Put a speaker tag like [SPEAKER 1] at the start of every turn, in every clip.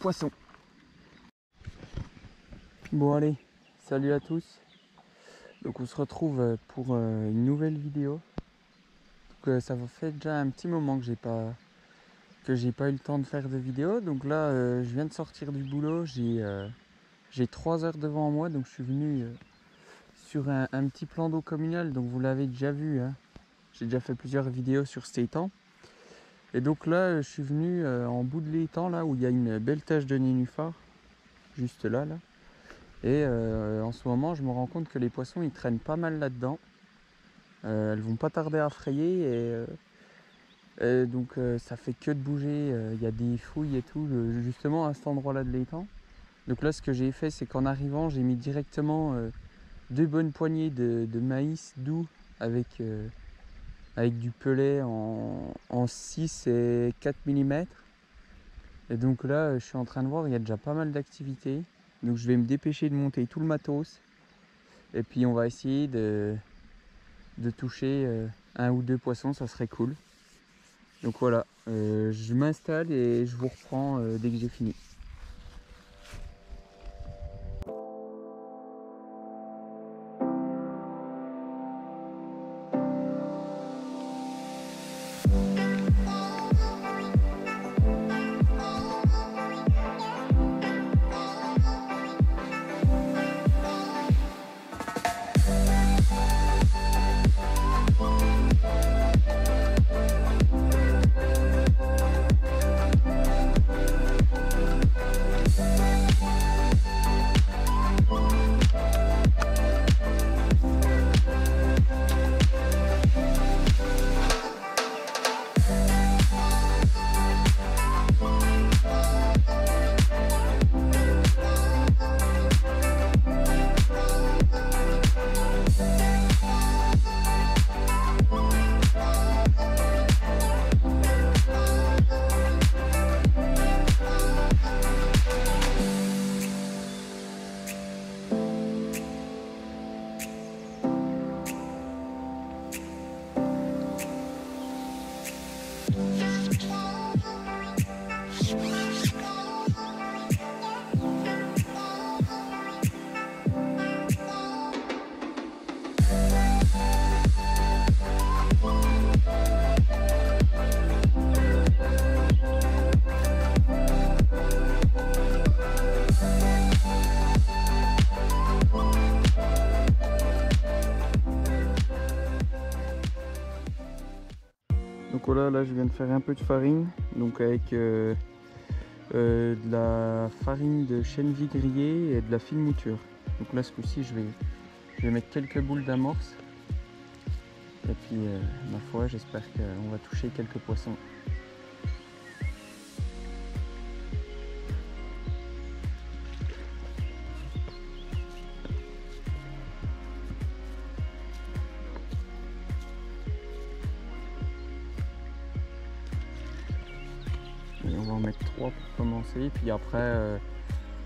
[SPEAKER 1] poisson. Bon allez, salut à tous. Donc on se retrouve pour une nouvelle vidéo. Donc, ça fait déjà un petit moment que j'ai pas eu le temps de faire de vidéo. Donc là je viens de sortir du boulot, j'ai 3 heures devant moi, donc je suis venu sur un petit plan d'eau communal. Donc vous l'avez déjà vu, hein. J'ai déjà fait plusieurs vidéos sur cet étang. Et donc là je suis venu en bout de l'étang, là où il y a une belle tache de nénuphar, juste là. Et en ce moment, je me rends compte que les poissons, ils traînent pas mal là-dedans. Elles vont pas tarder à frayer et donc ça fait que de bouger. Il y a des fouilles et tout, justement à cet endroit-là de l'étang. Donc là, ce que j'ai fait, c'est qu'en arrivant, j'ai mis directement 2 bonnes poignées de maïs doux avec du pelet en 6 et 4 mm. Et donc là, je suis en train de voir, il y a déjà pas mal d'activités. Donc je vais me dépêcher de monter tout le matos. Et puis on va essayer de toucher 1 ou 2 poissons, ça serait cool. Donc voilà, je m'installe et je vous reprends dès que j'ai fini. Donc voilà, là je viens de faire un peu de farine, donc avec de la farine de chène viguier et de la fine mouture. Donc là ce coup-ci je vais mettre quelques boules d'amorce. Et puis ma foi, j'espère qu'on va toucher quelques poissons. Et on va en mettre 3 pour commencer, puis après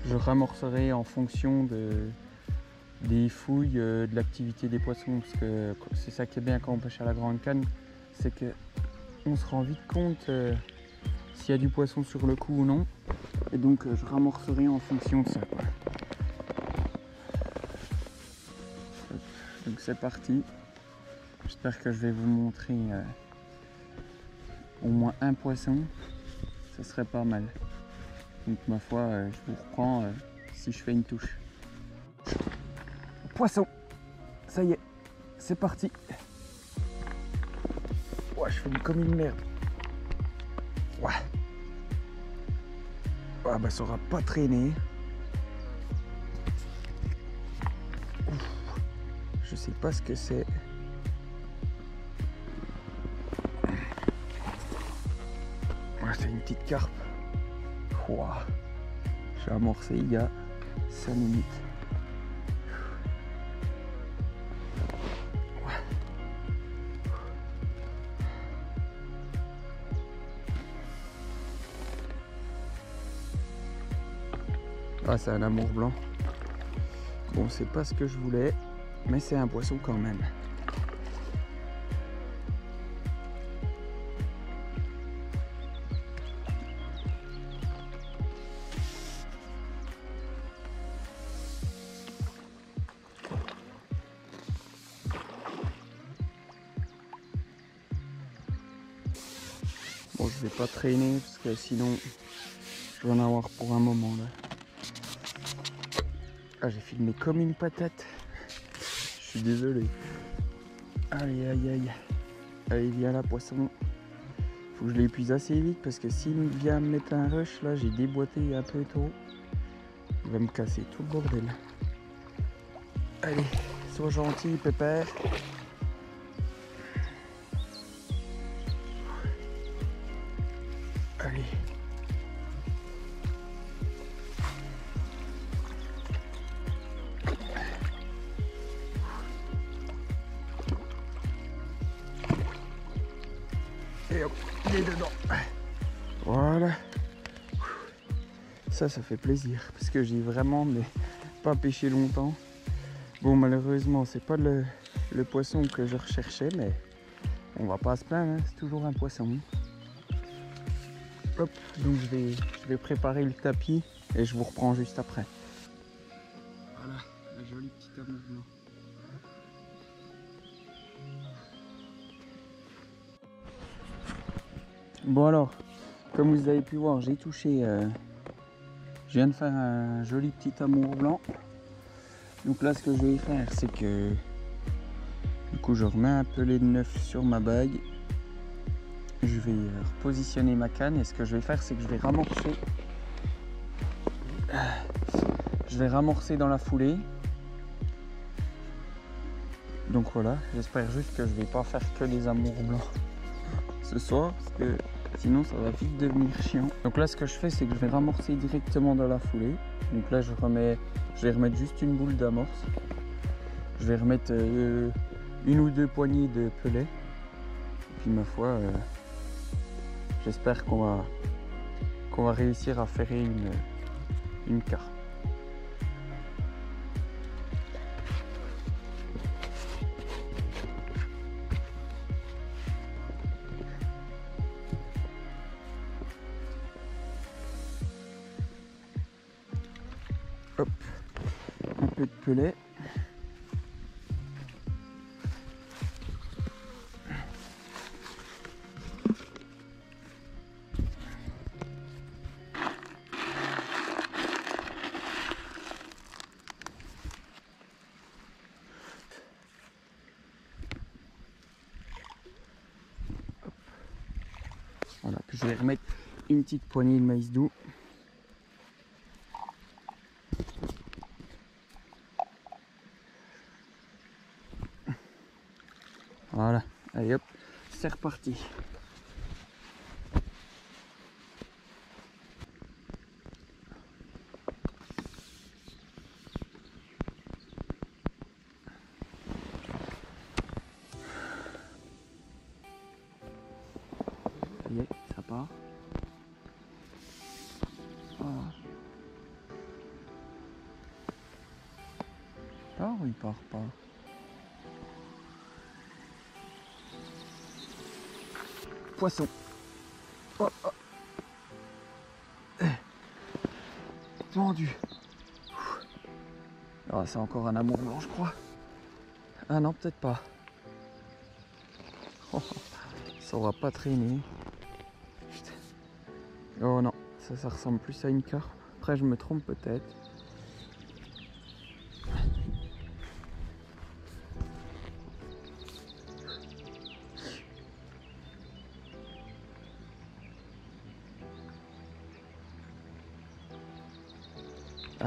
[SPEAKER 1] je ramorcerai en fonction des fouilles, de l'activité des poissons, parce que c'est ça qui est bien quand on pêche à la grande canne, c'est que on se rend vite compte s'il y a du poisson sur le coup ou non, et donc je ramorcerai en fonction de ça, quoi. Donc c'est parti, j'espère que je vais vous montrer au moins un poisson. Ça serait pas mal. Donc ma foi, je vous reprends si je fais une touche. Poisson! Ça y est, c'est parti. Ouais, je fais comme une merde. Ouais. Ah bah ça aura pas traîné. Ouf. Je sais pas ce que c'est. C'est une petite carpe. Wow. J'ai amorcé il y a 5 minutes. Ouais. Ah, c'est un amour blanc. Bon, c'est pas ce que je voulais, mais c'est un poisson quand même. Bon, je vais pas traîner parce que sinon je vais en avoir pour un moment là. Ah, j'ai filmé comme une patate. Je suis désolé. Allez, aïe, aïe. Allez, viens là, poisson. Faut que je l'épuise assez vite parce que s'il vient me mettre un rush, là, j'ai déboîté un peu trop. Il va me casser tout le bordel. Allez, sois gentil, pépère. Allez. Et hop, il est dedans. Voilà. Ça fait plaisir parce que j'ai vraiment pas pêché longtemps. Bon, malheureusement, c'est pas le poisson que je recherchais, mais on va pas se plaindre, hein, c'est toujours un poisson. Hop, donc je vais préparer le tapis et je vous reprends juste après. Voilà, la jolie petite amour blanc. Bon alors, comme vous avez pu voir, j'ai touché, je viens de faire un joli petit amour blanc. Donc là, ce que je vais faire, c'est que du coup, je remets un pellet de neuf sur ma bague. Je vais repositionner ma canne et ce que je vais faire, c'est que je vais ramorcer. Je vais ramorcer dans la foulée. Donc voilà, j'espère juste que je vais pas faire que des amours blancs ce soir parce que sinon ça va vite devenir chiant. Donc là, ce que je fais, c'est que je vais ramorcer directement dans la foulée. Donc là, je vais remettre juste une boule d'amorce. Je vais remettre une ou deux poignées de pellet. Et puis ma foi, j'espère qu'on va réussir à ferrer une carpe. Hop, un peu de pellet. Voilà, puis je vais remettre une petite poignée de maïs doux. Voilà, allez hop, c'est reparti. Ça y est, ça part. Voilà. Il part ou il part pas? Poisson. Oh, oh. Vendu. Ah, c'est encore un amour blanc, je crois. Ah non, peut-être pas. Oh, ça aura pas traîné. Putain. Oh non, ça ressemble plus à une carpe. Après, je me trompe peut-être.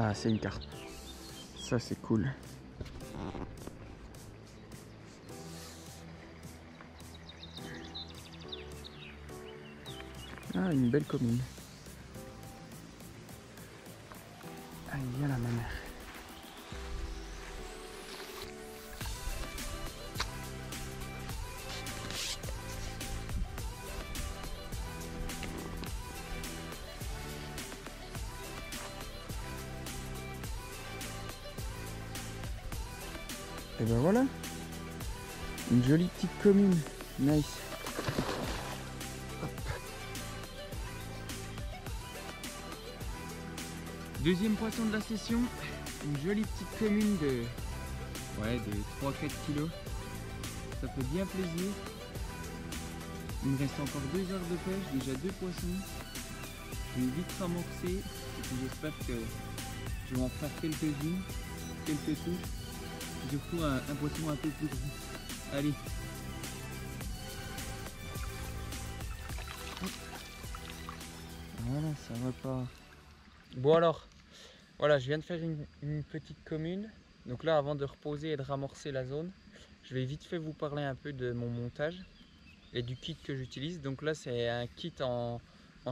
[SPEAKER 1] Ah, c'est une carpe. Ça, c'est cool. Ah, une belle commune. Ah, il y a la mer. Et ben voilà, une jolie petite commune, nice. Hop. Deuxième poisson de la session, une jolie petite commune de 3-4 kilos. Ça fait bien plaisir. Il me reste encore 2 heures de pêche, déjà 2 poissons. Je vais vite ramorcer et puis j'espère que je vais en faire quelques-unes, quelques touches. Surtout un poisson un peu plus gros. Allez. Voilà, ça repart. Bon alors, voilà, je viens de faire une petite commune. Donc là, avant de reposer et de ramorcer la zone, je vais vite fait vous parler un peu de mon montage et du kit que j'utilise. Donc là, c'est un kit en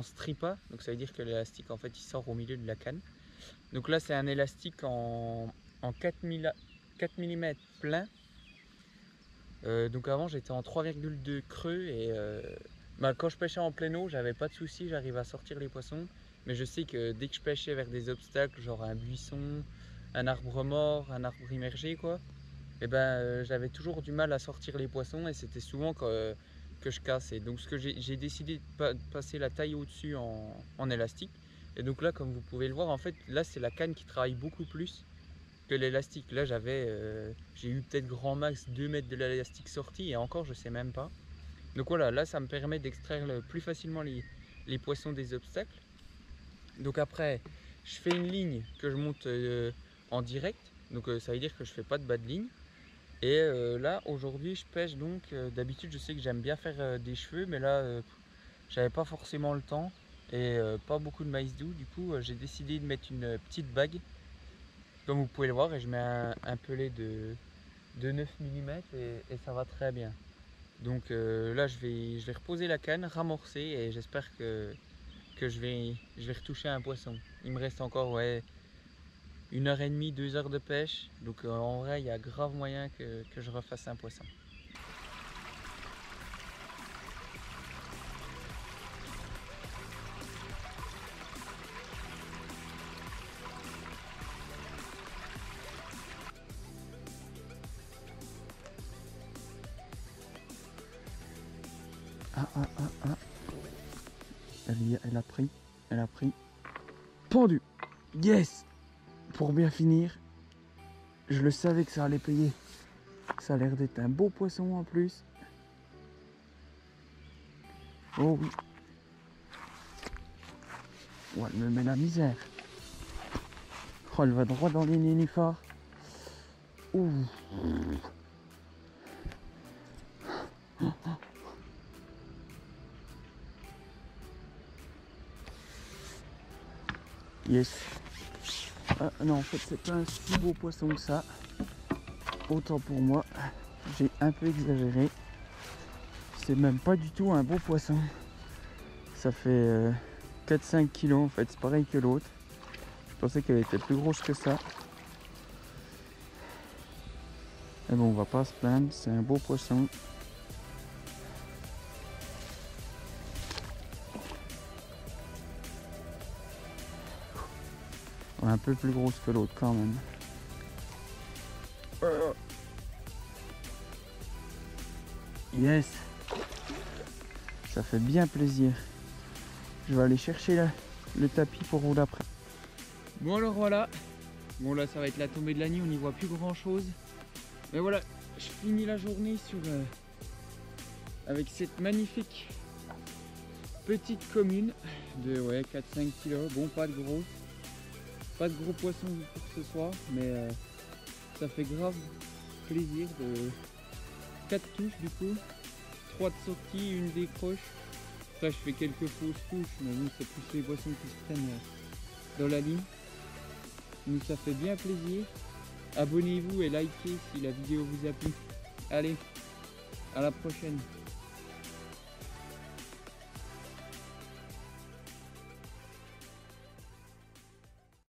[SPEAKER 1] stripa. Donc ça veut dire que l'élastique, en fait, il sort au milieu de la canne. Donc là, c'est un élastique en 4 mm plein. Donc avant, j'étais en 3,2 creux et quand je pêchais en pleine eau, j'avais pas de soucis, j'arrivais à sortir les poissons. Mais je sais que dès que je pêchais vers des obstacles, genre un buisson, un arbre mort, un arbre immergé, quoi, et j'avais toujours du mal à sortir les poissons et c'était souvent que je cassais. Donc j'ai décidé de passer la taille au-dessus en élastique. Et donc là, comme vous pouvez le voir, en fait, là c'est la canne qui travaille beaucoup plus que l'élastique. Là j'ai eu peut-être grand max 2 mètres de l'élastique sorti et encore je sais même pas. Donc voilà, là ça me permet d'extraire plus facilement les poissons des obstacles. Donc après, je fais une ligne que je monte en direct. Donc ça veut dire que je fais pas de bas de ligne. Et là aujourd'hui je pêche donc, d'habitude je sais que j'aime bien faire des cheveux, mais là j'avais pas forcément le temps et pas beaucoup de maïs doux. Du coup j'ai décidé de mettre une petite bague, comme vous pouvez le voir, et je mets un pelet de 9 mm et ça va très bien. Donc là je vais reposer la canne, ramorcer et j'espère que je vais retoucher un poisson. Il me reste encore 1h30, 2 heures de pêche. Donc en vrai il y a grave moyen que je refasse un poisson. Elle a pris. Pendu. Yes. Pour bien finir, je le savais que ça allait payer. Ça a l'air d'être un beau poisson en plus. Oh oui. Oh, elle me met la misère. Oh, elle va droit dans les nénuphars. Ouh. Yes. Ah, non, en fait, c'est pas un si beau poisson que ça. Autant pour moi, j'ai un peu exagéré. C'est même pas du tout un beau poisson. Ça fait 4-5 kilos en fait, c'est pareil que l'autre. Je pensais qu'elle était plus grosse que ça. Mais bon, on va pas se plaindre, c'est un beau poisson. Un peu plus grosse que l'autre quand même. Yes. Ça fait bien plaisir. Je vais aller chercher le tapis pour vous l'après. Bon alors voilà. Bon là ça va être la tombée de la nuit, on n'y voit plus grand chose. Mais voilà, je finis la journée sur avec cette magnifique petite commune de 4-5 kilos. Bon, pas de gros poissons pour ce soir, mais ça fait grave plaisir de 4 touches du coup, 3 de sortie, une décroche. Après je fais quelques fausses touches, mais nous c'est plus les poissons qui se prennent dans la ligne. Nous ça fait bien plaisir. Abonnez-vous et likez si la vidéo vous a plu. Allez, à la prochaine.